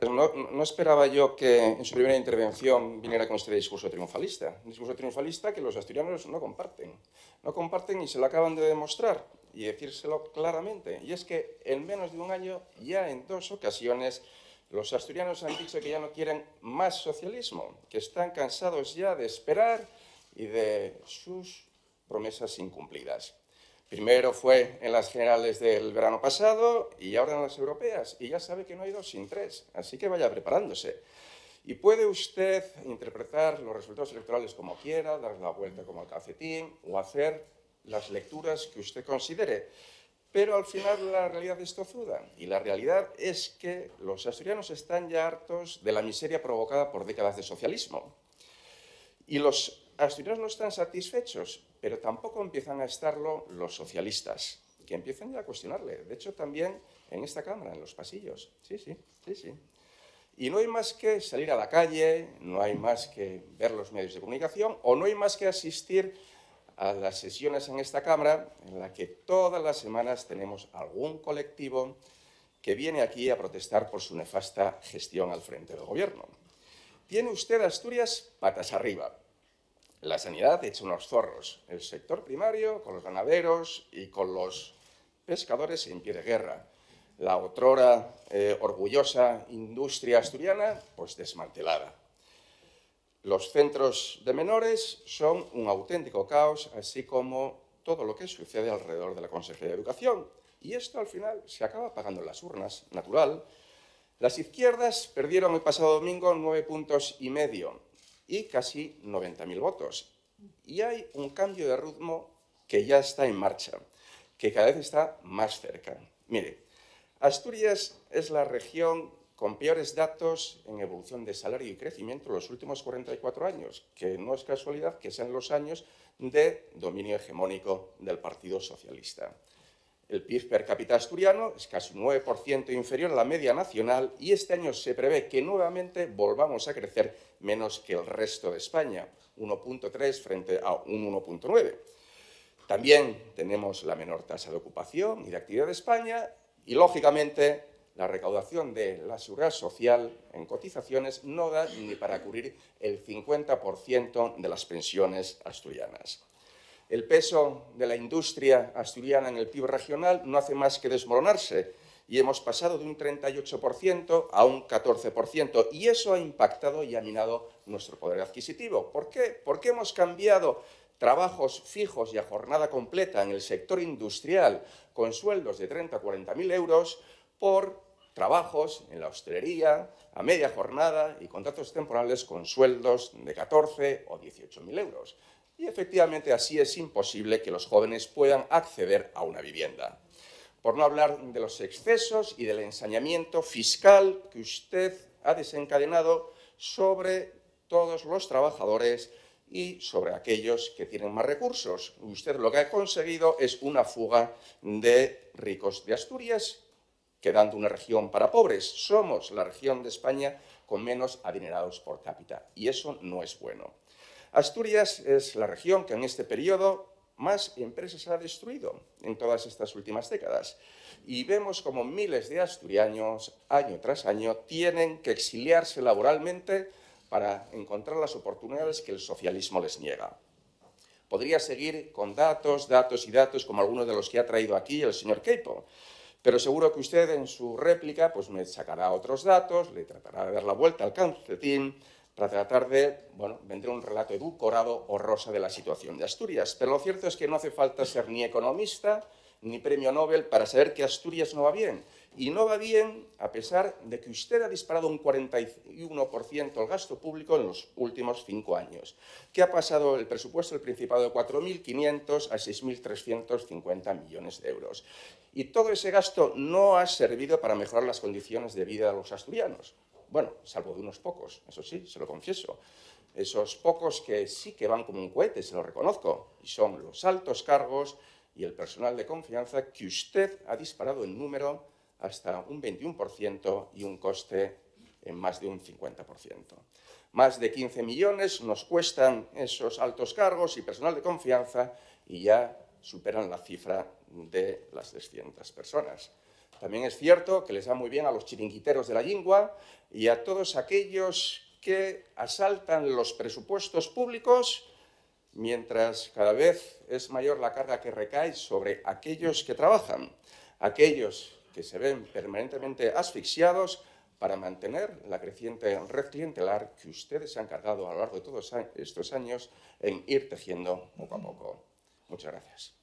No esperaba yo que en su primera intervención viniera con este discurso triunfalista. Un discurso triunfalista que los asturianos no comparten. No comparten y se lo acaban de demostrar y decírselo claramente. Y es que en menos de un año, ya en 2 ocasiones, los asturianos han dicho que ya no quieren más socialismo, que están cansados ya de esperar y de sus promesas incumplidas. Primero fue en las generales del verano pasado y ahora en las europeas. Y ya sabe que no hay 2 sin 3, así que vaya preparándose. Y puede usted interpretar los resultados electorales como quiera, dar la vuelta como al calcetín o hacer las lecturas que usted considere. Pero al final la realidad es tozuda. Y la realidad es que los asturianos están ya hartos de la miseria provocada por décadas de socialismo. Y los asturianos no están satisfechos, pero tampoco empiezan a estarlo los socialistas, que empiezan ya a cuestionarle. De hecho, también en esta Cámara, en los pasillos. Sí. Y no hay más que salir a la calle, no hay más que ver los medios de comunicación o no hay más que asistir a las sesiones en esta Cámara en la que todas las semanas tenemos algún colectivo que viene aquí a protestar por su nefasta gestión al frente del Gobierno. Tiene usted Asturias patas arriba. La sanidad hecha unos zorros. El sector primario con los ganaderos y con los pescadores en pie de guerra. La otrora orgullosa industria asturiana, pues desmantelada. Los centros de menores son un auténtico caos, así como todo lo que sucede alrededor de la Consejería de Educación. Y esto al final se acaba pagando en las urnas, natural. Las izquierdas perdieron el pasado domingo 9,5 puntos y casi 90.000 votos. Y hay un cambio de ritmo que ya está en marcha, que cada vez está más cerca. Mire, Asturias es la región con peores datos en evolución de salario y crecimiento en los últimos 44 años, que no es casualidad que sean los años de dominio hegemónico del Partido Socialista. El PIB per cápita asturiano es casi un 9% inferior a la media nacional y este año se prevé que nuevamente volvamos a crecer menos que el resto de España, 1,3 frente a un 1,9. También tenemos la menor tasa de ocupación y de actividad de España y, lógicamente, la recaudación de la seguridad social en cotizaciones no da ni para cubrir el 50% de las pensiones asturianas. El peso de la industria asturiana en el PIB regional no hace más que desmoronarse y hemos pasado de un 38% a un 14%. Y eso ha impactado y ha minado nuestro poder adquisitivo. ¿Por qué? Porque hemos cambiado trabajos fijos y a jornada completa en el sector industrial con sueldos de 30 a 40.000 euros por trabajos en la hostelería a media jornada y contratos temporales con sueldos de 14 o 18.000 euros. Y efectivamente así es imposible que los jóvenes puedan acceder a una vivienda. Por no hablar de los excesos y del ensañamiento fiscal que usted ha desencadenado sobre todos los trabajadores y sobre aquellos que tienen más recursos. Usted lo que ha conseguido es una fuga de ricos de Asturias, quedando una región para pobres. Somos la región de España con menos adinerados por cápita y eso no es bueno. Asturias es la región que en este periodo más empresas ha destruido en todas estas últimas décadas. Y vemos como miles de asturianos, año tras año, tienen que exiliarse laboralmente para encontrar las oportunidades que el socialismo les niega. Podría seguir con datos, como algunos de los que ha traído aquí el señor Queipo, pero seguro que usted en su réplica pues, me sacará otros datos, le tratará de dar la vuelta al calcetín, para tratar de, vender un relato edulcorado o rosa de la situación de Asturias. Pero lo cierto es que no hace falta ser ni economista ni premio Nobel para saber que Asturias no va bien. Y no va bien a pesar de que usted ha disparado un 41% el gasto público en los últimos 5 años, que ha pasado el presupuesto del Principado de 4.500 a 6.350 millones de euros. Y todo ese gasto no ha servido para mejorar las condiciones de vida de los asturianos. Bueno, salvo de unos pocos, eso sí, se lo confieso. Esos pocos que sí que van como un cohete, se lo reconozco, y son los altos cargos y el personal de confianza que usted ha disparado en número hasta un 21% y un coste en más de un 50%. Más de 15 millones nos cuestan esos altos cargos y personal de confianza y ya superan la cifra de las 300 personas. También es cierto que les va muy bien a los chiringuiteros de la lingua y a todos aquellos que asaltan los presupuestos públicos, mientras cada vez es mayor la carga que recae sobre aquellos que trabajan, aquellos que se ven permanentemente asfixiados para mantener la creciente red clientelar que ustedes se han cargado a lo largo de todos estos años en ir tejiendo poco a poco. Muchas gracias.